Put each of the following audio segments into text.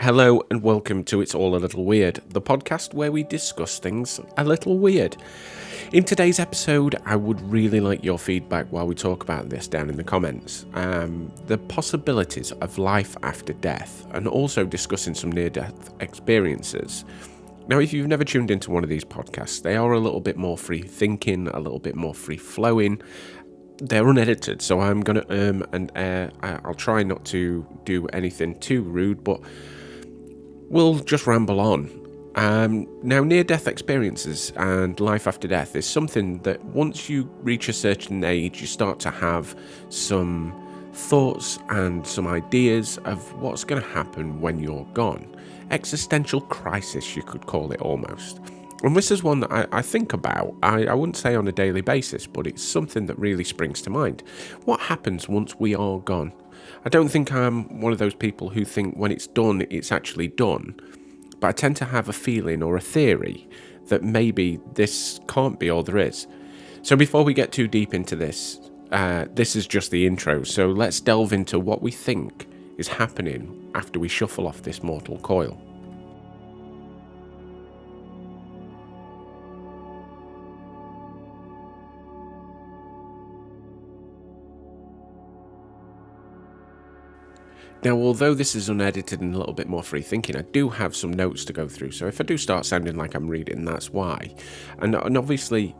Hello and welcome to It's All a Little Weird, the podcast where we discuss things a little weird. In today's episode, I would really like your feedback while we talk about this down in the comments. The possibilities of life after death, and also discussing some near-death experiences. Now, if you've never tuned into one of these podcasts, they are a little bit more free-thinking, a little bit more free-flowing. They're unedited, so I'm going to and air. I'll try not to do anything too rude, but we'll just ramble on. Now, near-death experiences and life after death is something that once you reach a certain age, you start to have some thoughts and some ideas of what's going to happen when you're gone. Existential crisis, you could call it almost. And this is one that I think about. I wouldn't say on a daily basis, but it's something that really springs to mind. What happens once we are gone? I don't think I'm one of those people who think when it's done, it's actually done. But I tend to have a feeling or a theory that maybe this can't be all there is. So before we get too deep into this, this is just the intro. So let's delve into what we think is happening after we shuffle off this mortal coil. Now, although this is unedited and a little bit more free thinking, I do have some notes to go through. So if I do start sounding like I'm reading, that's why. And obviously,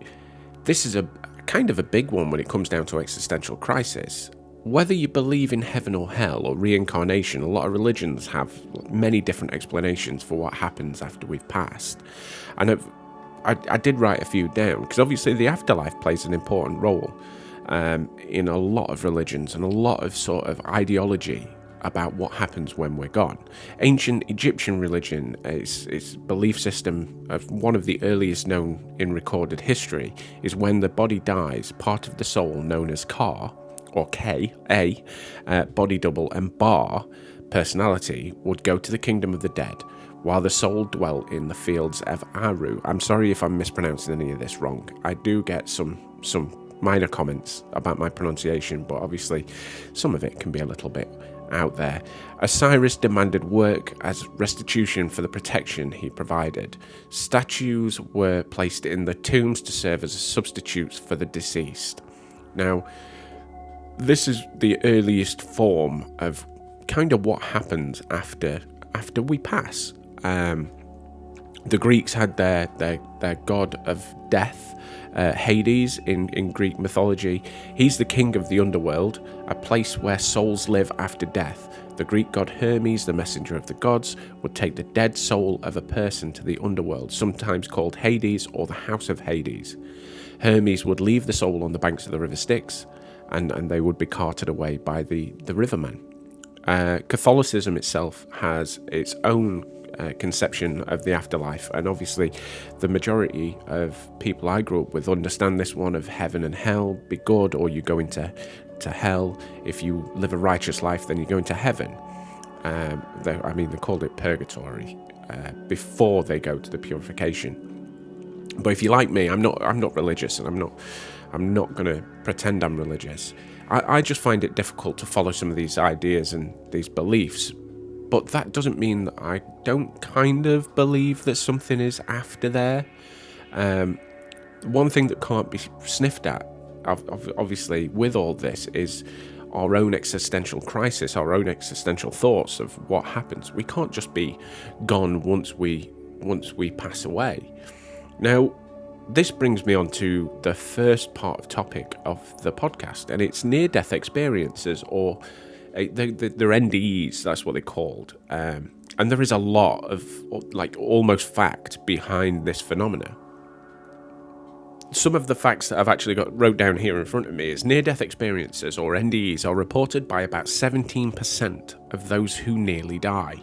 this is a kind of a big one when it comes down to existential crisis. Whether you believe in heaven or hell or reincarnation, a lot of religions have many different explanations for what happens after we've passed. And I did write a few down, because obviously the afterlife plays an important role in a lot of religions and a lot of sort of ideology about what happens when we're gone. Ancient Egyptian religion, its belief system of one of the earliest known in recorded history, is when the body dies, part of the soul known as Ka, or K, body double, and Ba, personality, would go to the kingdom of the dead, while the soul dwelt in the fields of Aru. I'm sorry if I'm mispronouncing any of this wrong. I do get some minor comments about my pronunciation, but obviously some of it can be a little bit out there. Osiris demanded work as restitution for the protection he provided. Statues were placed in the tombs to serve as substitutes for the deceased. Now, this is the earliest form of kind of what happens after we pass. The Greeks had their god of death, Hades, in Greek mythology. He's the king of the underworld, a place where souls live after death. The Greek god Hermes, the messenger of the gods, would take the dead soul of a person to the underworld, sometimes called Hades or the House of Hades. Hermes would leave the soul on the banks of the river Styx, and they would be carted away by the rivermen. Catholicism itself has its own conception of the afterlife, and obviously the majority of people I grew up with understand this one of heaven and hell. Be good or you go into hell. If you live a righteous life, then you go into heaven. They called it purgatory before they go to the purification. But if you're like me, I'm not religious, and I'm not going to pretend I'm religious. I just find it difficult to follow some of these ideas and these beliefs. But that doesn't mean that I don't kind of believe that something is after there. One thing that can't be sniffed at, obviously, with all this is our own existential crisis, our own existential thoughts of what happens. We can't just be gone once we pass away. Now, this brings me on to the first part of topic of the podcast, and it's near-death experiences, or they're NDEs, that's what they're called. And there is a lot of almost fact behind this phenomena. Some of the facts that I've actually wrote down here in front of me is near-death experiences, or NDEs, are reported by about 17% of those who nearly die.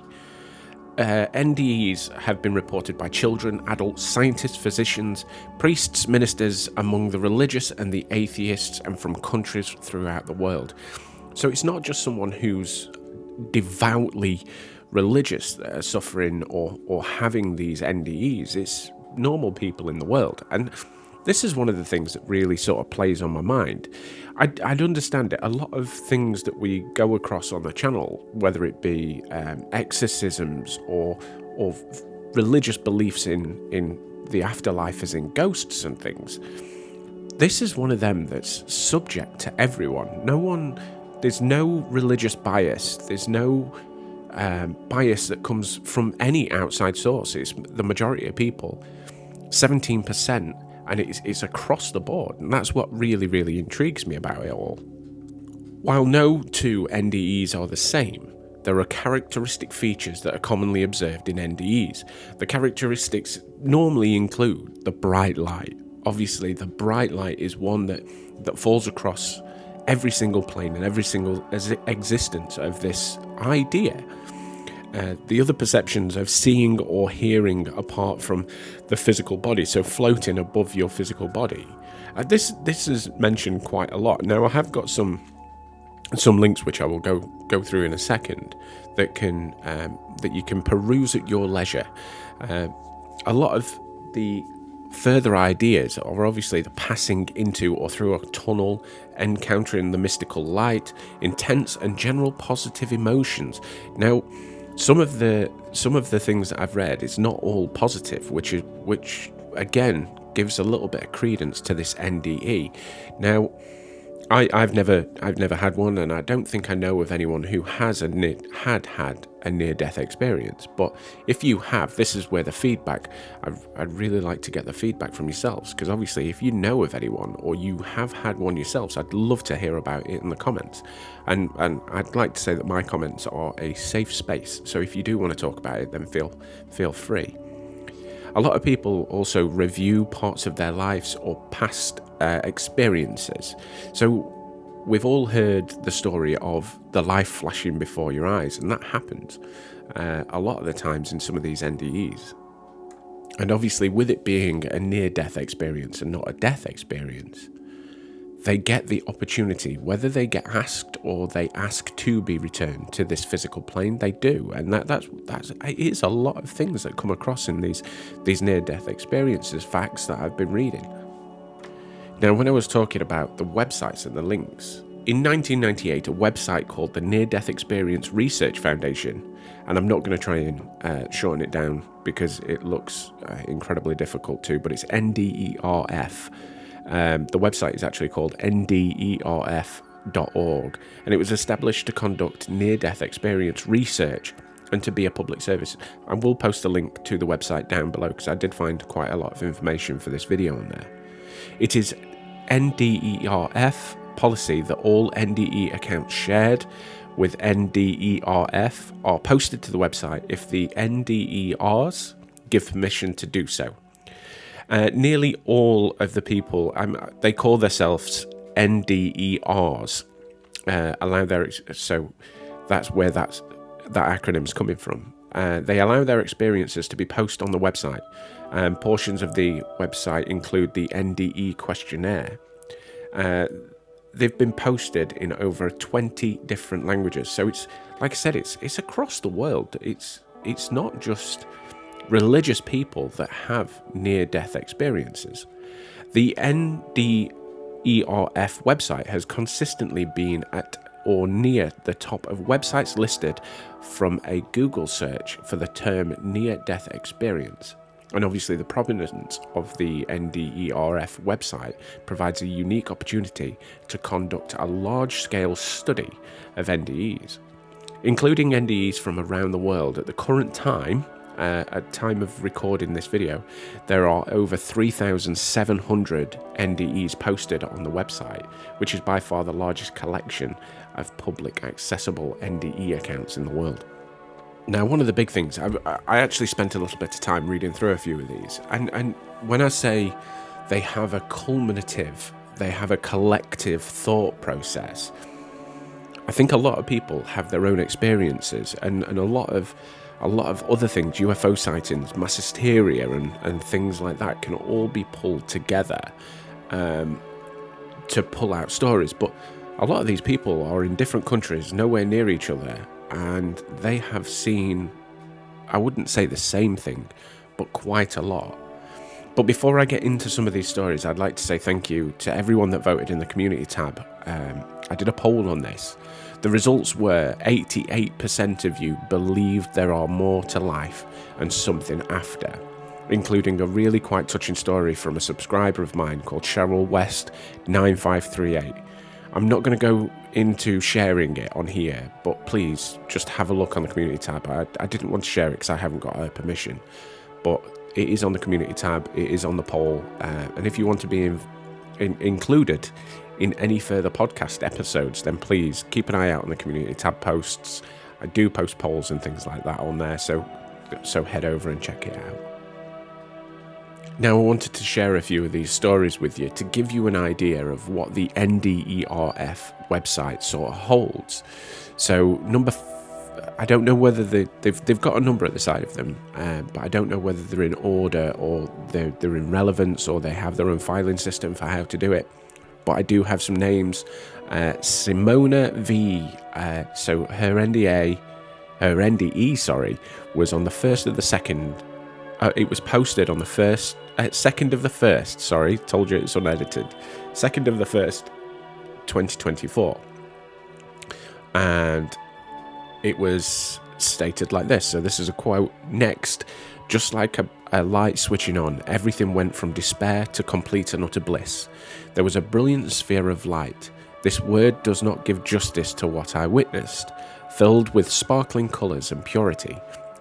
NDEs have been reported by children, adults, scientists, physicians, priests, ministers, among the religious and the atheists, and from countries throughout the world. So it's not just someone who's devoutly religious that are suffering or having these NDEs. It's normal people in the world. And this is one of the things that really sort of plays on my mind. I'd understand it. A lot of things that we go across on the channel, whether it be exorcisms or religious beliefs in the afterlife as in ghosts and things, this is one of them that's subject to everyone. There's no religious bias. There's no bias that comes from any outside source. It's the majority of people, 17%, and it's across the board. And that's what really, really intrigues me about it all. While no two NDEs are the same, there are characteristic features that are commonly observed in NDEs. The characteristics normally include the bright light. Obviously, the bright light is one that falls across every single plane and every single existence of this idea. The other perceptions of seeing or hearing apart from the physical body, so floating above your physical body. This is mentioned quite a lot. Now, I have got some links which I will go through in a second that you can peruse at your leisure. A lot of the further ideas are obviously the passing into or through a tunnel, encountering the mystical light, intense and general positive emotions. Now, some of the things that I've read is not all positive, which again gives a little bit of credence to this NDE. Now, I've never had one, and I don't think I know of anyone who has had a near-death experience. But if you have, this is where the feedback. I'd really like to get the feedback from yourselves, because obviously, if you know of anyone or you have had one yourselves, I'd love to hear about it in the comments. And I'd like to say that my comments are a safe space. So if you do want to talk about it, then feel free. A lot of people also review parts of their lives or past experiences. So we've all heard the story of the life flashing before your eyes, and that happens a lot of the times in some of these NDEs. And obviously, with it being a near-death experience and not a death experience, they get the opportunity, whether they get asked or they ask to be returned to this physical plane, they do. And that's it is a lot of things that come across in these near-death experiences, facts that I've been reading. Now, when I was talking about the websites and the links, in 1998, a website called the Near-Death Experience Research Foundation, and I'm not going to try and shorten it down because it looks incredibly difficult too, but it's NDERF. The website is actually called nderf.org, and it was established to conduct near-death experience research and to be a public service. I will post a link to the website down below because I did find quite a lot of information for this video on there. It is NDERF policy that all NDE accounts shared with NDERF are posted to the website if the NDERs give permission to do so. Nearly all of the people, they call themselves NDERs, so that's where that acronym's coming from. They allow their experiences to be posted on the website. Portions of the website include the NDE questionnaire. They've been posted in over 20 different languages. So it's, like I said, it's across the world. It's not just religious people that have near-death experiences. The NDERF website has consistently been at or near the top of websites listed from a Google search for the term near-death experience. And obviously the provenance of the NDERF website provides a unique opportunity to conduct a large-scale study of NDEs, including NDEs from around the world. At the current time, at time of recording this video, there are over 3,700 NDEs posted on the website, which is by far the largest collection of public accessible NDE accounts in the world. Now, one of the big things, I actually spent a little bit of time reading through a few of these, and when I say they have a collective thought process, I think a lot of people have their own experiences, and a lot of other things, UFO sightings, mass hysteria, and things like that can all be pulled together to pull out stories. But a lot of these people are in different countries, nowhere near each other, and they have seen, I wouldn't say the same thing, but quite a lot. But before I get into some of these stories, I'd like to say thank you to everyone that voted in the community tab. I did a poll on this. The results were 88% of you believed there are more to life and something after, including a really quite touching story from a subscriber of mine called Cheryl West 9538. I'm not going to go into sharing it on here, but please just have a look on the community tab. I didn't want to share it because I haven't got her permission, but it is on the community tab, it is on the poll, and if you want to be included in any further podcast episodes, then please keep an eye out on the community tab posts. I do post polls and things like that on there, so head over and check it out. Now, I wanted to share a few of these stories with you to give you an idea of what the NDERF website sort of holds. So, I don't know whether they've got a number at the side of them, but I don't know whether they're in order or they're in relevance or they have their own filing system for how to do it. But I do have some names. Simona V. So her NDE, was on the 1st of the 2nd. It was posted on the 2nd of the 1st. Sorry, told you it's unedited. 2nd of the 1st, 2024, and it was stated like this. So this is a quote. Next, just like a light switching on, everything went from despair to complete and utter bliss. There was a brilliant sphere of light. This word does not give justice to what I witnessed. Filled with sparkling colours and purity,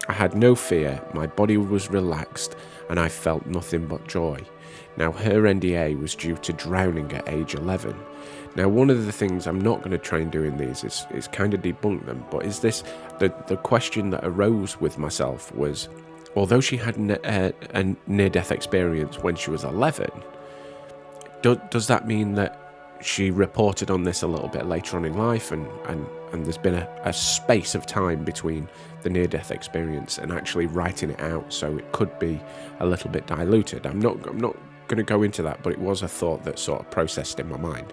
I had no fear, my body was relaxed, and I felt nothing but joy. Now, her NDA was due to drowning at age 11. Now, one of the things I'm not going to try and do in these is kind of debunk them, but is this, the question that arose with myself was, although she had a near-death experience when she was 11, does that mean that she reported on this a little bit later on in life and there's been a space of time between the near-death experience and actually writing it out, so it could be a little bit diluted? I'm not going to go into that, but it was a thought that sort of processed in my mind.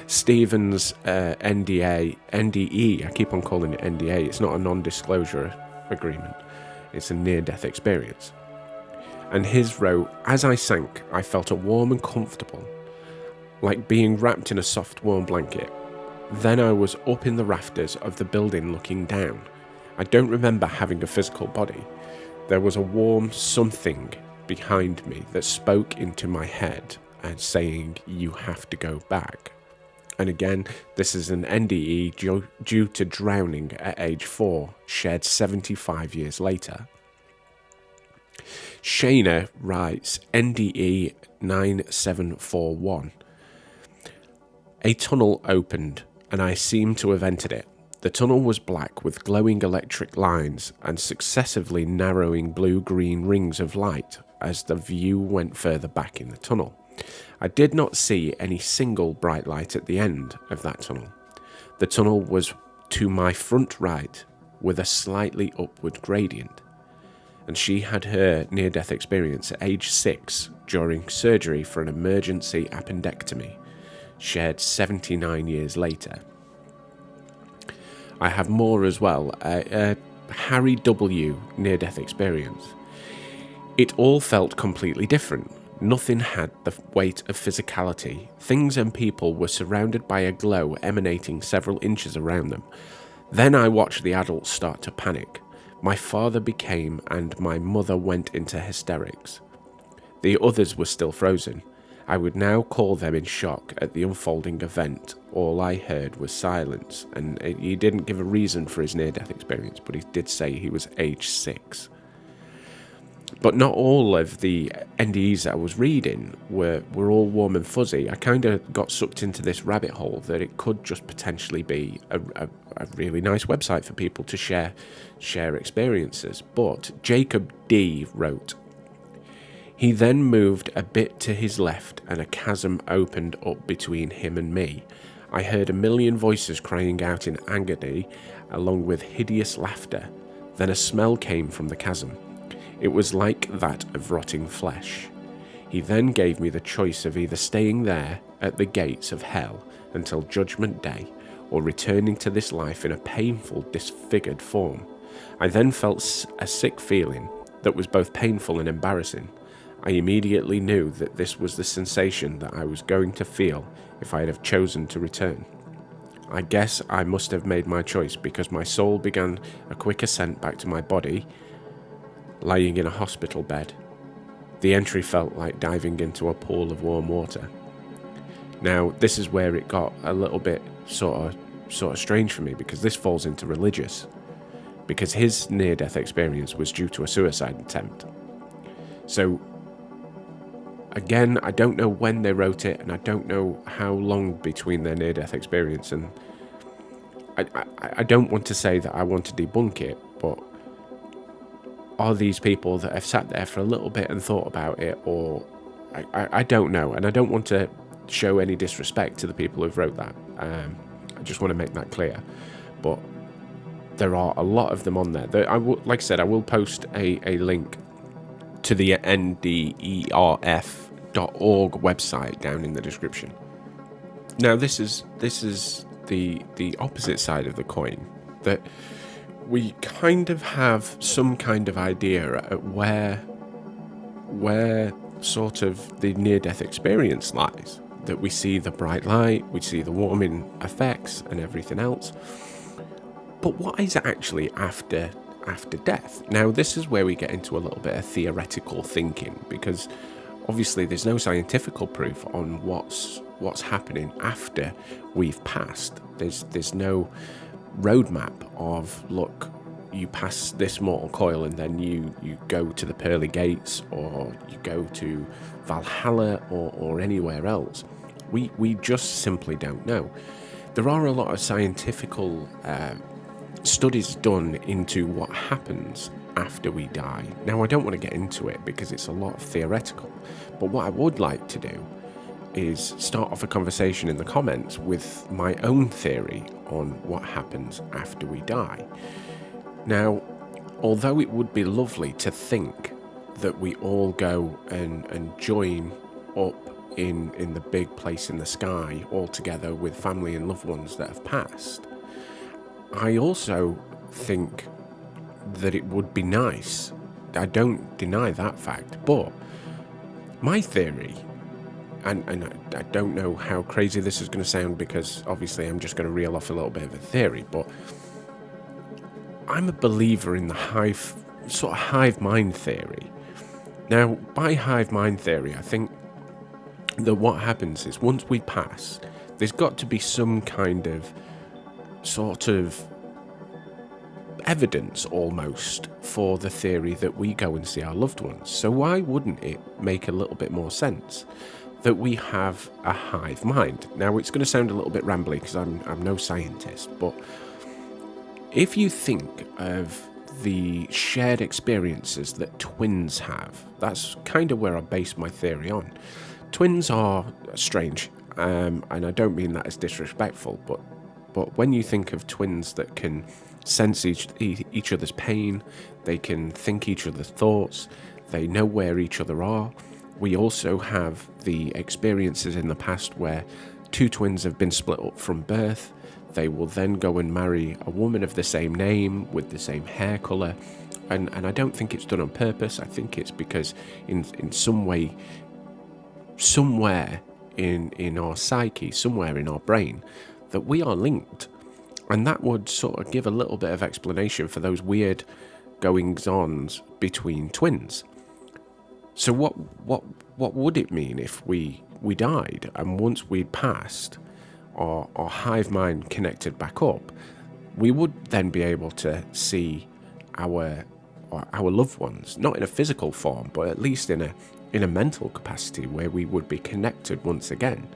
Stephen's NDE, I keep on calling it NDA, it's not a non-disclosure agreement, it's a near-death experience. And his wrote, as I sank, I felt warm and comfortable, like being wrapped in a soft warm blanket. Then I was up in the rafters of the building looking down. I don't remember having a physical body. There was a warm something behind me that spoke into my head and saying, you have to go back. And again, this is an NDE due to drowning at age 4, shared 75 years later. Shayna writes, NDE 9741. A tunnel opened, and I seemed to have entered it. The tunnel was black with glowing electric lines and successively narrowing blue-green rings of light as the view went further back in the tunnel. I did not see any single bright light at the end of that tunnel. The tunnel was to my front right with a slightly upward gradient. And she had her near-death experience at age 6 during surgery for an emergency appendectomy, shared 79 years later. I have more as well. Harry W. near-death experience. It all felt completely different. Nothing had the weight of physicality. Things and people were surrounded by a glow emanating several inches around them. Then I watched the adults start to panic. My father became and my mother went into hysterics. The others were still frozen. I would now call them in shock at the unfolding event. All I heard was silence, and he didn't give a reason for his near-death experience, but he did say he was age 6. But not all of the NDEs that I was reading were all warm and fuzzy. I kind of got sucked into this rabbit hole that it could just potentially be a really nice website for people to share experiences. But Jacob D. wrote, he then moved a bit to his left and a chasm opened up between him and me. I heard a million voices crying out in agony along with hideous laughter. Then a smell came from the chasm. It was like that of rotting flesh. He then gave me the choice of either staying there at the gates of hell until Judgment Day or returning to this life in a painful, disfigured form. I then felt a sick feeling that was both painful and embarrassing. I immediately knew that this was the sensation that I was going to feel if I had have chosen to return. I guess I must have made my choice because my soul began a quick ascent back to my body, lying in a hospital bed. The entry felt like diving into a pool of warm water. Now, this is where it got a little bit sort of strange for me, because this falls into religious, because his near-death experience was due to a suicide attempt. So, again, I don't know when they wrote it, and I don't know how long between their near-death experience, and I don't want to say that I want to debunk it, but are these people that have sat there for a little bit and thought about it, or I don't know, and I don't want to show any disrespect to the people who've wrote that. I just want to make that clear, but there are a lot of them on there. Like I said, I will post a link to the nderf.org website down in the description. Now, this is the opposite side of the coin, that we kind of have some kind of idea at where sort of the near-death experience lies. That we see the bright light, we see the warming effects and everything else. But what is actually after death? Now, this is where we get into a little bit of theoretical thinking, because obviously there's no scientific proof on what's happening after we've passed. There's no roadmap of, look, you pass this mortal coil and then you go to the pearly gates, or you go to Valhalla, or anywhere else. We just simply don't know. There are a lot of scientific studies done into what happens after we die. Now, I don't want to get into it because it's a lot of theoretical, but what I would like to do is start off a conversation in the comments with my own theory on what happens after we die. Now, although it would be lovely to think that we all go and join up in the big place in the sky all together with family and loved ones that have passed, I also think that it would be nice. I don't deny that fact, but my theory, and I don't know how crazy this is going to sound, because obviously I'm just going to reel off a little bit of a theory, but I'm a believer in the hive mind theory. Now, by hive mind theory, I think that what happens is, once we pass, there's got to be some kind of sort of evidence almost for the theory that we go and see our loved ones. So why wouldn't it make a little bit more sense that we have a hive mind? Now, it's going to sound a little bit rambly because I'm no scientist, but if you think of the shared experiences that twins have, that's kind of where I base my theory on. Twins are strange, and I don't mean that as disrespectful, but when you think of twins that can sense each other's pain, they can think each other's thoughts, they know where each other are. We also have the experiences in the past where two twins have been split up from birth. They will then go and marry a woman of the same name with the same hair colour, and I don't think it's done on purpose. I think it's because in some way, somewhere in our psyche, somewhere in our brain, that we are linked. And that would sort of give a little bit of explanation for those weird goings-ons between twins. So what would it mean if we died, and once we'd passed, our hive mind connected back up, we would then be able to see our loved ones, not in a physical form, but at least in a mental capacity, where we would be connected once again.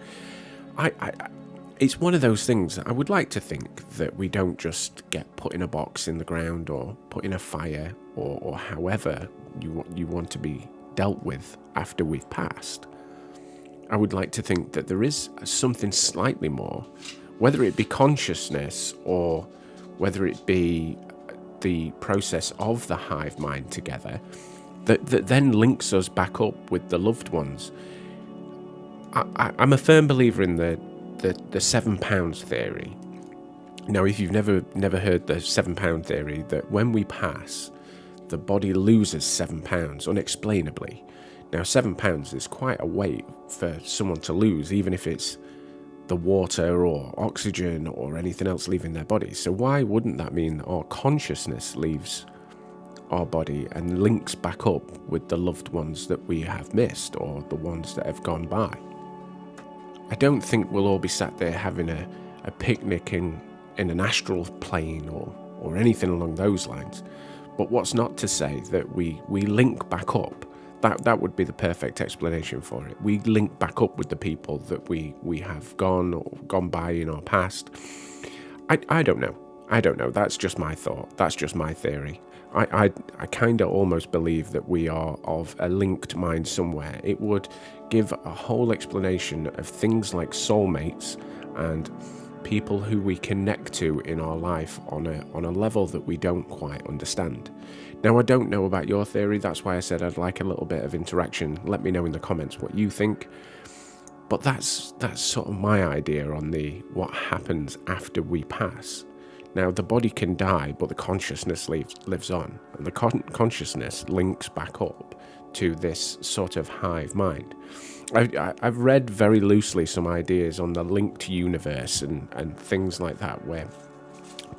It's one of those things that I would like to think that we don't just get put in a box in the ground, or put in a fire, or however you want to be dealt with after we've passed. I would like to think that there is something slightly more, whether it be consciousness, or whether it be the process of the hive mind together, that then links us back up with the loved ones. I'm a firm believer in the £7 theory. Now, if you've never heard the £7 theory, that when we pass, the body loses £7 unexplainably. Now, £7 is quite a weight for someone to lose, even if it's the water or oxygen or anything else leaving their body. So why wouldn't that mean that our consciousness leaves our body and links back up with the loved ones that we have missed or the ones that have gone by? I don't think we'll all be sat there having a picnic in an astral plane or anything along those lines. But what's not to say that we link back up? That would be the perfect explanation for it. We link back up with the people that we have gone by in our past. I don't know. I don't know. That's just my thought. That's just my theory. I kind of almost believe that we are of a linked mind somewhere. It would give a whole explanation of things like soulmates and people who we connect to in our life on a level that we don't quite understand. Now, I don't know about your theory. That's why I said I'd like a little bit of interaction. Let me know in the comments what you think. But that's sort of my idea on what happens after we pass. Now, the body can die, but the consciousness lives on. And the consciousness links back up to this sort of hive mind. I've read very loosely some ideas on the linked universe and things like that, where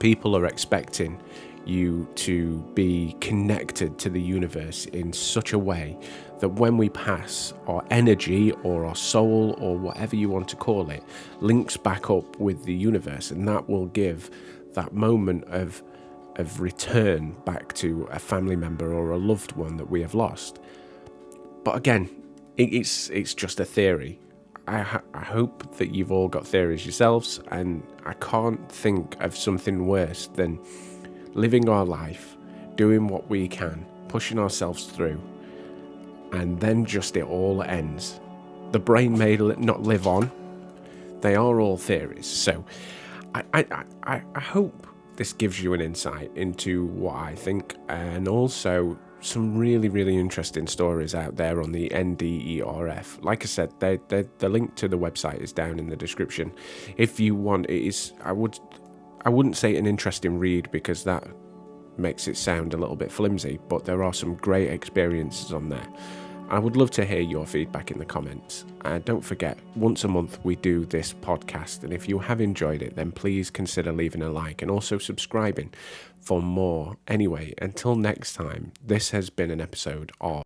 people are expecting you to be connected to the universe in such a way that when we pass, our energy or our soul or whatever you want to call it links back up with the universe, and that will give that moment of return back to a family member or a loved one that we have lost. But again, it's just a theory. I hope that you've all got theories yourselves, and I can't think of something worse than living our life, doing what we can, pushing ourselves through, and then just it all ends. The brain may not live on. They are all theories. So I hope this gives you an insight into what I think, and also some really, really interesting stories out there on the NDERF. Like I said, the link to the website is down in the description. If you want, it is, I wouldn't say an interesting read because that makes it sound a little bit flimsy, but there are some great experiences on there. I would love to hear your feedback in the comments. And don't forget, once a month we do this podcast, and if you have enjoyed it, then please consider leaving a like and also subscribing for more. Anyway, until next time, this has been an episode of